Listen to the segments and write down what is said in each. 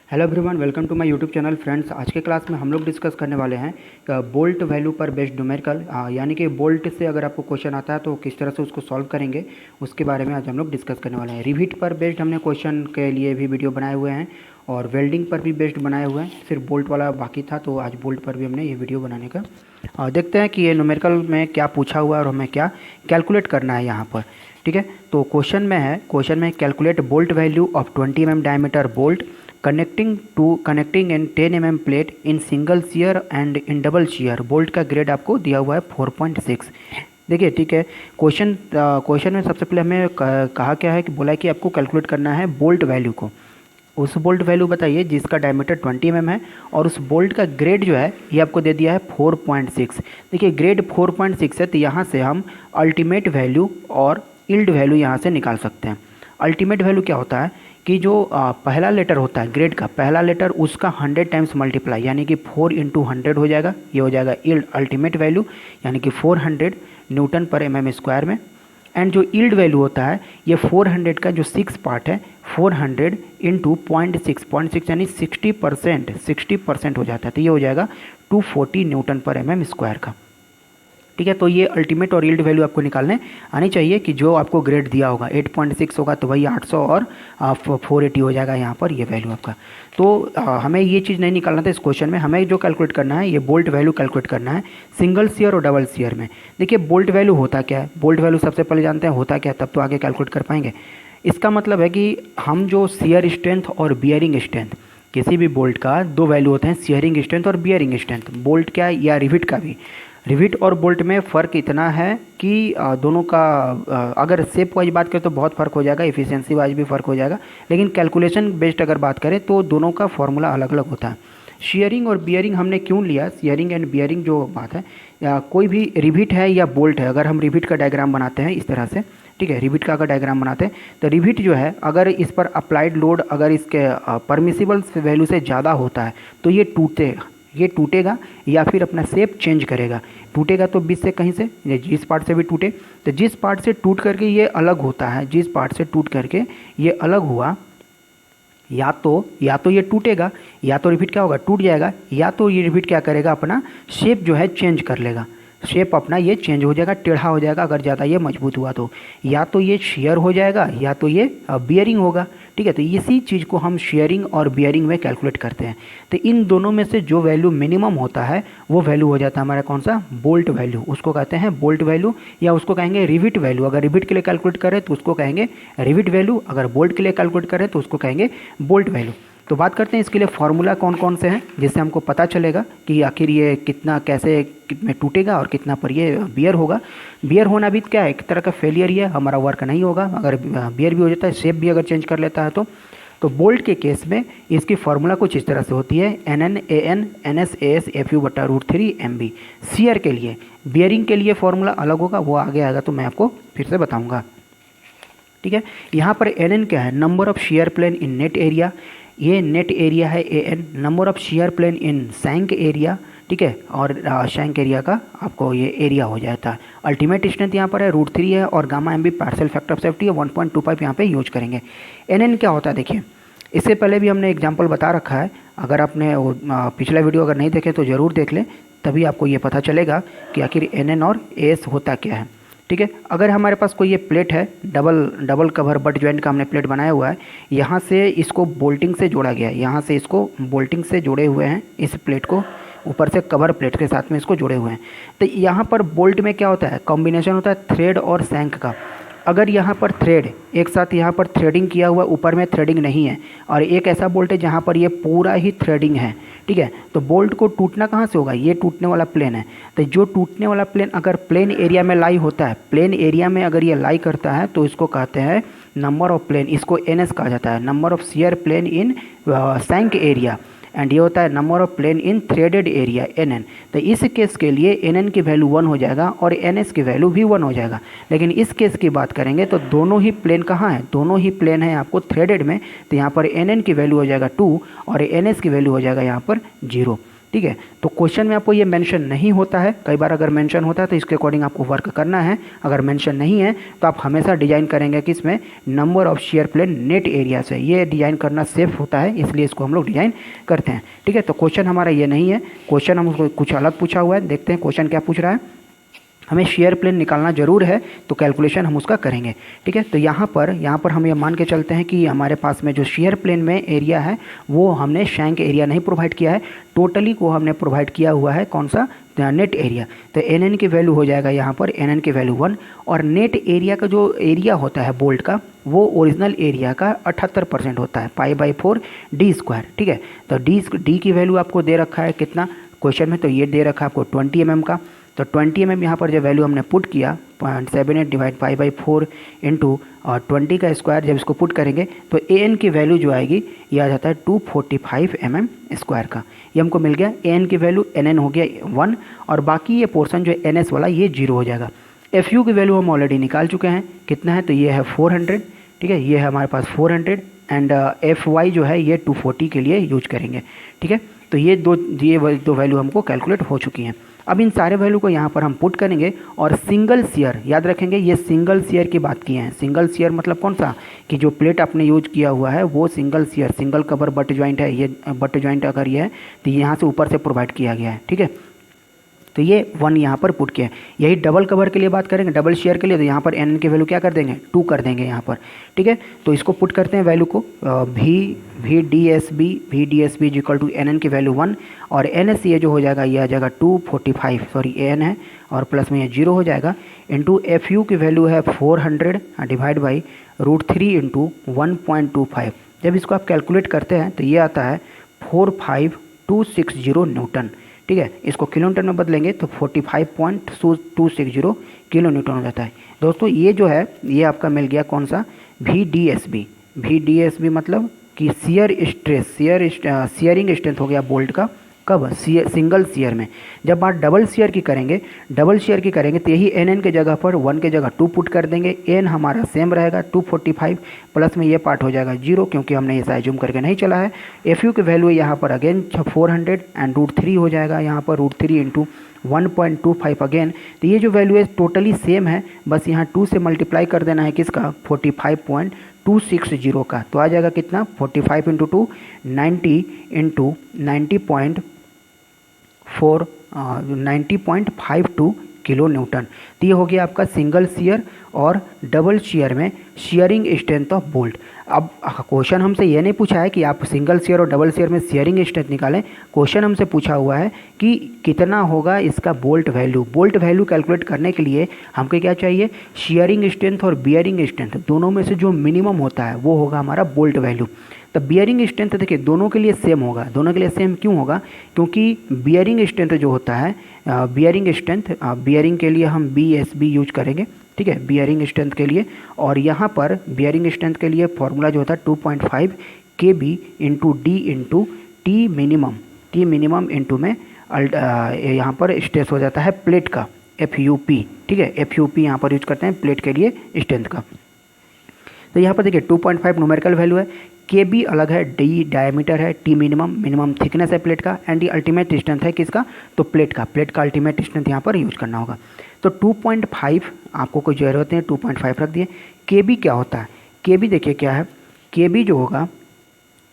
Hello everyone, welcome to my YouTube channel. Friends, आज के class में हम लोग डिस्कस करने वाले हैं बोल्ट वैल्यू पर बेस्ड न्यूमेरिकल, यानी कि बोल्ट से अगर आपको क्वेश्चन आता है तो किस तरह से उसको सॉल्व करेंगे, उसके बारे में आज हम लोग डिस्कस करने वाले हैं। रिवीट पर बेस्ड हमने क्वेश्चन के लिए भी वीडियो बनाए हुए हैं और वेल्डिंग पर भी बेस्ड बनाए हुए हैं। सिर्फ बोल्ट वाला बाकी था, तो आज बोल्ट पर भी हमने ये वीडियो बनाने का देखते हैं कि ये न्यूमेरिकल में क्या पूछा हुआ है और हमें क्या कैलकुलेट करना है यहाँ पर। ठीक है, तो क्वेश्चन में calculate bolt value of 20 mm diameter bolt connecting in 10 mm plate in single shear and in double shear. Bolt का ग्रेड आपको दिया हुआ है 4.6। देखिए, ठीक है, क्वेश्चन में सबसे पहले हमें कहा क्या है कि बोला है कि आपको कैलकुलेट करना है बोल्ट वैल्यू को। उस बोल्ट वैल्यू बताइए जिसका डायमीटर 20 mm है और उस बोल्ट का ग्रेड जो है ये आपको दे दिया है 4.6। देखिए, ग्रेड 4.6 है, तो यहाँ से हम अल्टीमेट वैल्यू और यील्ड वैल्यू यहाँ से निकाल सकते हैं। अल्टीमेट वैल्यू क्या होता है कि जो पहला लेटर होता है ग्रेड का पहला लेटर, उसका 100 टाइम्स मल्टीप्लाई, यानी कि 4 × 100 हो जाएगा। ये हो जाएगा यील्ड अल्टीमेट वैल्यू, यानी कि 400 न्यूटन पर mm स्क्वायर में। एंड जो यील्ड वैल्यू होता है ये 400 का जो 6 पार्ट है, 400 × 0.6 यानी 60% हो जाता है, तो ये हो जाएगा 240 न्यूटन पर mm स्क्वायर का। ठीक है, तो ये अल्टीमेट और यील्ड वैल्यू आपको निकालने आनी चाहिए कि जो आपको ग्रेड दिया होगा 8.6 होगा तो वही 800 और 480 हो जाएगा यहाँ पर ये वैल्यू आपका। तो हमें ये चीज़ नहीं निकालना था इस क्वेश्चन में। हमें जो कैलकुलेट करना है ये बोल्ट वैल्यू कैलकुलेट करना है सिंगल शियर और डबल शियर में। देखिए, बोल्ट वैल्यू होता क्या है, बोल्ट वैल्यू सबसे पहले जानते हैं होता क्या है, तब तो आगे कैलकुलेट कर पाएंगे। इसका मतलब है कि हम जो शियर स्ट्रेंथ और बियरिंग स्ट्रेंथ, किसी भी बोल्ट का दो वैल्यू होते हैं, शियरिंग स्ट्रेंथ और बियरिंग स्ट्रेंथ। बोल्ट क्या या रिविट का भी, रिविट और बोल्ट में फ़र्क इतना है कि दोनों का अगर शेप वाइज बात करें तो बहुत फ़र्क हो जाएगा, एफिशिएंसी वाइज भी फ़र्क हो जाएगा, लेकिन कैलकुलेशन बेस्ड अगर बात करें तो दोनों का फॉर्मूला अलग अलग होता है। शेयरिंग और बियरिंग हमने क्यों लिया, शेयरिंग एंड बियरिंग जो बात है, या कोई भी रिविट है या बोल्ट है, अगर हम रिविट का डायग्राम बनाते हैं इस तरह से, ठीक है, रिविट का अगर डायग्राम बनाते हैं तो रिविट जो है अगर इस पर अप्लाइड लोड अगर इसके परमिसिबल वैल्यू से ज़्यादा होता है तो ये टूटेगा या फिर अपना शेप चेंज करेगा। टूटेगा तो बीच से कहीं से, जिस पार्ट से भी टूटे, तो जिस पार्ट से टूट करके ये अलग होता है, जिस पार्ट से टूट करके ये अलग हुआ, या तो ये टूटेगा, या तो रिपीट क्या होगा, टूट जाएगा, या तो ये रिपीट क्या करेगा, अपना शेप जो है चेंज कर लेगा। शेप अपना ये चेंज हो जाएगा, टेढ़ा हो जाएगा अगर ज़्यादा ये मजबूत हुआ तो, या तो ये शेयर हो जाएगा या तो ये बियरिंग होगा। ठीक है, तो इसी चीज़ को हम शेयरिंग और बियरिंग में कैलकुलेट करते हैं। तो इन दोनों में से जो वैल्यू मिनिमम होता है वो वैल्यू हो जाता है हमारा कौन सा, बोल्ट वैल्यू। उसको कहते हैं बोल्ट वैल्यू, या उसको कहेंगे रिविट वैल्यू। अगर रिविट के लिए कैलकुलेट करें तो उसको कहेंगे रिविट वैल्यू, अगर बोल्ट के लिए कैलकुलेट करें तो उसको कहेंगे बोल्ट वैल्यू। तो बात करते हैं इसके लिए फार्मूला कौन कौन से हैं, जिससे हमको पता चलेगा कि आखिर ये कितना कैसे में टूटेगा और कितना पर ये बियर होगा। बियर होना भी क्या है, एक तरह का फेलियर ही है, हमारा वर्क नहीं होगा अगर बियर भी हो जाता है, शेप भी अगर चेंज कर लेता है तो बोल्ट के केस में इसकी फार्मूला कुछ इस तरह से होती है, NN NS FU/√3 MB। Shear के लिए, बियरिंग के लिए फार्मूला अलग होगा, वो आगे आएगा तो मैं आपको फिर से बताऊंगा। ठीक है, यहाँ पर NN क्या है, number of shear plane in net area, ये नेट एरिया है AN, number of shear plane in shank area. ठीक है, और शैंक एरिया का आपको ये एरिया हो जाता है। अल्टीमेट स्ट्रेंथ यहाँ पर है √3 है और gamma MB partial factor of safety है 1.25 यहाँ पे यूज करेंगे। NN क्या होता है, देखिए इससे पहले भी हमने एग्जांपल बता रखा है, अगर आपने पिछला वीडियो अगर नहीं देखे तो ज़रूर देख लें, तभी आपको ये पता चलेगा कि आखिर NN और AS होता क्या है। ठीक है, अगर हमारे पास कोई ये प्लेट है, डबल कवर बट जॉइंट का हमने प्लेट बनाया हुआ है, यहाँ से इसको बोल्टिंग से जोड़ा गया है, यहाँ से इसको बोल्टिंग से जोड़े हुए हैं, इस प्लेट को ऊपर से कवर प्लेट के साथ में इसको जोड़े हुए हैं। तो यहाँ पर बोल्ट में क्या होता है, कॉम्बिनेशन होता है थ्रेड और शैंक का। अगर यहाँ पर थ्रेड एक साथ यहाँ पर थ्रेडिंग किया हुआ, ऊपर में थ्रेडिंग नहीं है, और एक ऐसा बोल्ट है जहाँ पर ये पूरा ही थ्रेडिंग है, ठीक है, तो बोल्ट को टूटना कहाँ से होगा, ये टूटने वाला प्लेन है। तो जो टूटने वाला प्लेन अगर प्लेन एरिया में लाई होता है, प्लेन एरिया में अगर ये लाई करता है तो इसको कहते हैं नंबर ऑफ प्लेन, इसको NS कहा जाता है, number of shear plane in shank area. And ये होता है number of plane in threaded area NN। तो इस केस के लिए NN की वैल्यू 1 हो जाएगा और NS की वैल्यू भी 1 हो जाएगा। लेकिन इस केस की बात करेंगे तो दोनों ही प्लेन कहाँ हैं, दोनों ही प्लेन है आपको थ्रेडेड में, तो यहाँ पर NN की वैल्यू हो जाएगा 2 और NS की वैल्यू हो जाएगा यहाँ पर 0। ठीक है। तो क्वेश्चन में आपको ये मेंशन नहीं होता है, कई बार अगर मेंशन होता है तो इसके अकॉर्डिंग आपको वर्क करना है। अगर मेंशन नहीं है तो आप हमेशा डिजाइन करेंगे कि इसमें number of share plane net area से, ये डिजाइन करना सेफ होता है, इसलिए इसको हम लोग डिजाइन करते हैं। ठीक है, तो क्वेश्चन हमारा ये नहीं है, क्वेश्चन हम उसको कुछ अलग पूछा हुआ है। देखते हैं क्वेश्चन क्या पूछ रहा है। हमें शेयर प्लेन निकालना जरूर है, तो कैलकुलेशन हम उसका करेंगे। ठीक है, तो यहाँ पर हम ये मान के चलते हैं कि हमारे पास में जो शेयर प्लेन में एरिया है वो हमने शैंक एरिया नहीं प्रोवाइड किया है, टोटली को हमने प्रोवाइड किया हुआ है कौन सा, नेट एरिया। तो एन एन की वैल्यू हो जाएगा यहाँ पर एन एन की वैल्यू 1, और नेट एरिया का जो एरिया होता है बोल्ट का वो ओरिजिनल एरिया का 78% होता है, π/4 d²। ठीक है, तो डी की वैल्यू आपको दे रखा है कितना क्वेश्चन में, तो ये दे रखा है आपको 20 mm का। तो 20 mm यहाँ पर जब वैल्यू हमने पुट किया 0.78 डिवाइड π/4 इंटू और 20 का स्क्वायर, जब इसको पुट करेंगे तो ए एन की वैल्यू जो आएगी ये आ जाता है 245 mm² का। ये हमको मिल गया। ए एन की वैल्यू एन एन हो गया 1, और बाकी ये पोर्सन जो है एन एस वाला ये 0 हो जाएगा। एफ यू की वैल्यू हम ऑलरेडी निकाल चुके हैं, कितना है, तो ये है 400। ठीक है, ये है हमारे पास 400, एंड एफ वाई जो है ये 240 के लिए यूज करेंगे। ठीक है, तो ये दो वैल्यू हमको कैलकुलेट हो चुकी हैं। अब इन सारे वैल्यू को यहाँ पर हम पुट करेंगे, और सिंगल शेयर याद रखेंगे, ये सिंगल शेयर की बात किए हैं। सिंगल शेयर मतलब कौन सा, कि जो प्लेट आपने यूज किया हुआ है वो single share, single cover butt joint है, ये बट जॉइंट अगर ये है तो यहाँ से ऊपर से प्रोवाइड किया गया है। ठीक है, तो ये 1 यहाँ पर पुट किया है। यही डबल कवर के लिए बात करेंगे, डबल शेयर के लिए, तो यहाँ पर एन की वैल्यू क्या कर देंगे, 2 कर देंगे यहाँ पर। ठीक है, तो इसको पुट करते हैं वैल्यू को, V D S B equal to N N की वैल्यू 1, और एन एस ये जो हो जाएगा ये आ जाएगा 245, सॉरी ए एन है, और प्लस में ये 0 हो जाएगा, इंटू एफ यू की वैल्यू है 400 डिवाइड बाई √3 इंटू 1.25। जब इसको आप कैलकुलेट करते हैं तो ये आता है 45260 न्यूटन। ठीक है, इसको किलो न्यूटन में बदलेंगे तो 45.260 किलो न्यूटन हो जाता है। दोस्तों ये जो है ये आपका मिल गया कौन सा, वी डी एस बी मतलब कि शियर स्ट्रेस, शियरिंग स्ट्रेंथ हो गया बोल्ट का, कब, सिंगल शेयर में। जब बात डबल शेयर की करेंगे तो यही एन एन के जगह पर 1 के जगह 2 पुट कर देंगे। एन हमारा सेम रहेगा 245, प्लस में ये पार्ट हो जाएगा 0, क्योंकि हमने इसे एज्यूम करके नहीं चला है। एफ यू की वैल्यू यहाँ पर अगेन 400 एंड √3 हो जाएगा यहाँ पर √3 इंटू 1.25 अगेन। तो ये जो वैल्यू है टोटली सेम है, बस यहाँ 2 से मल्टीप्लाई कर देना है किसका, 45.260 का। तो आ जाएगा कितना, 45 इंटू 2 90 इंटू 90.52 किलो न्यूटन। तो ये हो गया आपका सिंगल शेयर और डबल शेयर में शेयरिंग स्ट्रेंथ ऑफ बोल्ट। अब क्वेश्चन हमसे ये नहीं पूछा है कि आप सिंगल शेयर और डबल शेयर में शेयरिंग स्ट्रेंथ निकालें, क्वेश्चन हमसे पूछा हुआ है कि कितना होगा इसका bolt value. Bolt value calculate करने के लिए हमको क्या चाहिए, शेयरिंग स्ट्रेंथ और बियरिंग स्ट्रेंथ दोनों में से जो मिनिमम होता है वो होगा हमारा बोल्ट वैल्यू। तो बियरिंग स्ट्रेंथ देखिए दोनों के लिए सेम होगा, दोनों के लिए सेम क्यों होगा, क्योंकि बियरिंग स्ट्रेंथ जो होता है, बियरिंग के लिए हम BSB यूज करेंगे। ठीक है, बियरिंग स्ट्रेंथ के लिए, और यहाँ पर बियरिंग स्ट्रेंथ के लिए फॉर्मूला जो होता है 2.5 KB into D into T minimum into में यहाँ पर स्ट्रेस हो जाता है प्लेट का, FUP। ठीक है, FUP यहाँ पर यूज करते हैं प्लेट के लिए स्ट्रेंथ का। तो यहाँ पर देखिए 2.5 न्यूमेरिकल वैल्यू है, KB अलग है, D डायमीटर है, T मिनिमम थिकनेस है प्लेट का, एंड D अल्टीमेट स्ट्रेंथ है किसका, तो प्लेट का अल्टीमेट स्ट्रेंथ यहाँ पर यूज करना होगा। तो 2.5 आपको कोई जरूरत नहीं, 2.5 रख दिए। KB क्या होता है, KB देखिए क्या है, KB जो होगा,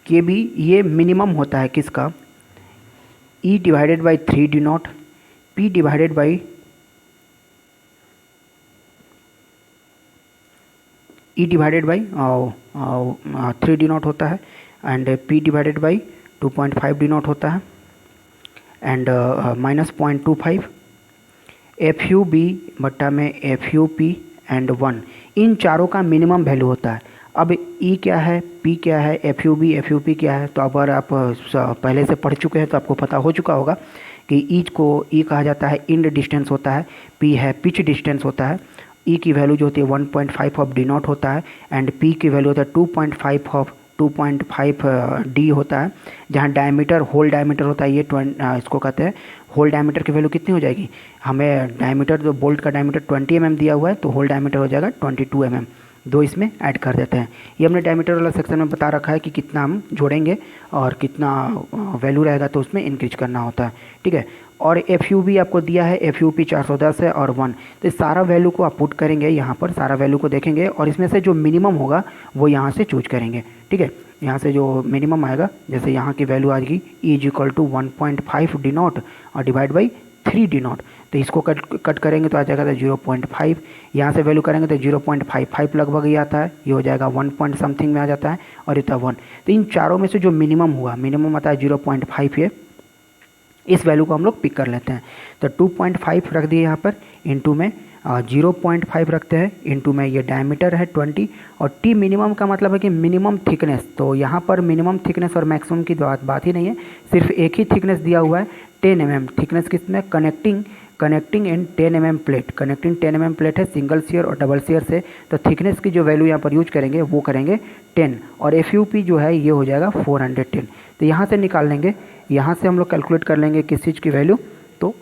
KB ये मिनिमम होता है किसका, E divided by 3D0, P divided by E divided by 3D0 होता है, and P divided by 2.5D0 होता है, एंड -0.25 FUB बट्टा में FUP एंड 1, इन चारों का मिनिमम वैल्यू होता है। अब E क्या है, P क्या है, FUP क्या है, तो अगर आप पहले से पढ़ चुके हैं तो आपको पता हो चुका होगा कि E कहा जाता है इंड डिस्टेंस होता है, P है पिच डिस्टेंस होता है, E की वैल्यू जो होती है 1.5 ऑफ D0 होता है, एंड P की वैल्यू होता है 2.5 D होता है, जहाँ डायमीटर होल डायमीटर होता है ये इसको कहते हैं होल डायमीटर की वैल्यू कितनी हो जाएगी, हमें डायमीटर जो बोल्ट का डायमीटर 20 mm दिया हुआ है, तो होल डायमीटर हो जाएगा 22 mm। दो इसमें ऐड कर देते हैं। ये हमने डायमीटर वाला सेक्शन में बता रखा है कि कितना हम जोड़ेंगे और कितना वैल्यू रहेगा तो उसमें इंक्रीज करना होता है, ठीक है। और एफ यू भी आपको दिया है, एफ यू पी 410 है और 1, तो इस सारा वैल्यू को आप पुट करेंगे यहाँ पर, सारा वैल्यू को देखेंगे और इसमें से जो मिनिमम होगा वो यहाँ से चूज करेंगे, ठीक है। यहाँ से जो मिनिमम आएगा, जैसे यहाँ की वैल्यू आ जाएगी E is equal to 1.5 D naught और डिवाइड बाई 3 डी नॉट, तो इसको कट करेंगे तो आ जाएगा 0.5, यहाँ से वैल्यू करेंगे तो 0.55 लगभग ही आता है, ये हो जाएगा 1 पॉइंट समथिंग में आ जाता है और इतना 1। तो इन चारों में से जो मिनिमम हुआ, मिनिमम आता है 0.5, ये इस वैल्यू को हम लोग पिक कर लेते हैं। तो 2.5 रख दिए यहाँ पर, इंटू में 0.5 रखते हैं, इंटू में ये डायमीटर है 20 और टी मिनिमम का मतलब है कि मिनिमम थिकनेस। तो यहाँ पर मिनिमम थिकनेस और मैक्सिमम की बात ही नहीं है, सिर्फ एक ही थिकनेस दिया हुआ है 10 mm थिकनेस, किसमें कनेक्टिंग इन 10 mm plate, connecting 10 mm plate है सिंगल शेयर और डबल शेयर से। तो थिकनेस की जो वैल्यू यहाँ पर यूज करेंगे वो करेंगे 10 और एफ यू पी जो है ये हो जाएगा 410। तो यहाँ से निकाल लेंगे, यहाँ से हम लोग कैलकुलेट कर लेंगे किस चीज़ की वैल्यू, तो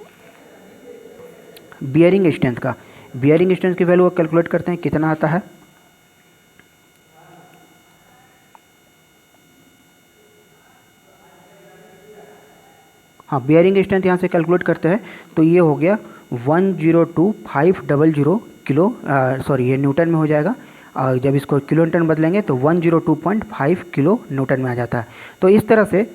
बियरिंग स्ट्रेंथ का, बियरिंग स्ट्रेंथ की वैल्यू कैलकुलेट करते हैं कितना आता है। हाँ, बियरिंग स्ट्रेंथ यहाँ से कैलकुलेट करते हैं तो ये हो गया 102,500 किलो, सॉरी ये न्यूटन में हो जाएगा, जब इसको किलो न्यूटन बदलेंगे तो 102.5 किलो न्यूटन में आ जाता है। तो इस तरह से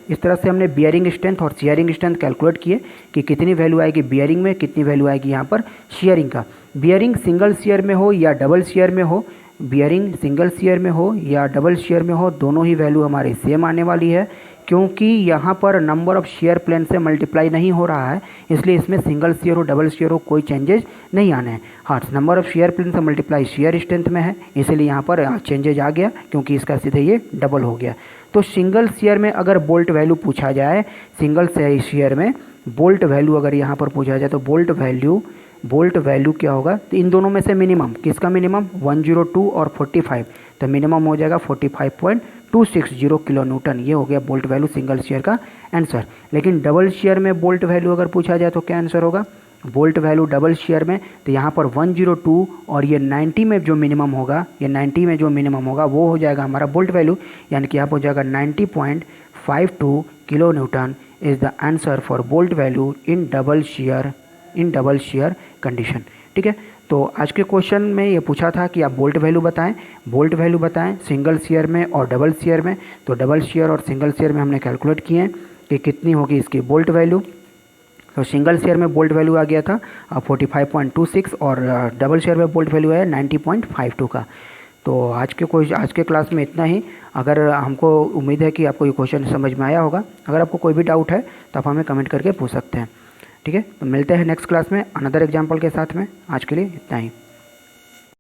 हमने बियरिंग स्ट्रेंथ और शियरिंग स्ट्रेंथ कैलकुलेट किए कि कितनी वैल्यू आएगी बियरिंग में, कितनी वैल्यू आएगी यहाँ पर शियरिंग का। बियरिंग सिंगल शेयर में हो या डबल शेयर में हो, बियरिंग सिंगल शेयर में हो या डबल शेयर में हो, दोनों ही वैल्यू हमारी सेम आने वाली है, क्योंकि यहाँ पर नंबर ऑफ शेयर प्लेन से मल्टीप्लाई नहीं हो रहा है, इसलिए इसमें सिंगल शेयर हो डबल शेयर हो कोई चेंजेज नहीं आने हैं। हाँ, नंबर ऑफ शेयर प्लेन से मल्टीप्लाई शेयर स्ट्रेंथ में है, इसलिए यहाँ पर चेंजेज आ गया क्योंकि इसका सीधे ये डबल हो गया। तो सिंगल शेयर में अगर बोल्ट वैल्यू पूछा जाए, सिंगल शेयर में बोल्ट वैल्यू अगर यहाँ पर पूछा जाए तो बोल्ट वैल्यू क्या होगा, तो इन दोनों में से मिनिमम, किसका मिनिमम 102 और 45, तो मिनिमम हो जाएगा 45.260 किलो न्यूटन, ये हो गया बोल्ट वैल्यू सिंगल शेयर का आंसर। लेकिन डबल शेयर में बोल्ट वैल्यू अगर पूछा जाए तो क्या आंसर होगा, बोल्ट वैल्यू डबल शेयर में, तो यहाँ पर 102 और ये 90 में जो मिनिमम होगा, ये 90 में जो मिनिमम होगा वो हो जाएगा हमारा बोल्ट वैल्यू, यानी कि यहाँ पर हो जाएगा 90.52 kilo Newton is the answer for bolt value in double share condition, ठीक है। तो आज के क्वेश्चन में ये पूछा था कि आप बोल्ट वैल्यू बताएं सिंगल शेयर में और डबल शेयर में। तो डबल शेयर और सिंगल शेयर में हमने कैलकुलेट किए हैं कि कितनी होगी इसकी बोल्ट वैल्यू। तो सिंगल शेयर में बोल्ट वैल्यू आ गया था 45.26 और डबल शेयर में बोल्ट वैल्यू है 90.52 का। तो आज के क्लास में इतना ही। अगर हमको उम्मीद है कि आपको ये क्वेश्चन समझ में आया होगा। अगर आपको कोई भी डाउट है तो आप हमें कमेंट करके पूछ सकते हैं, ठीक है। तो मिलते हैं नेक्स्ट क्लास में अनदर एग्जाम्पल के साथ में। आज के लिए इतना ही।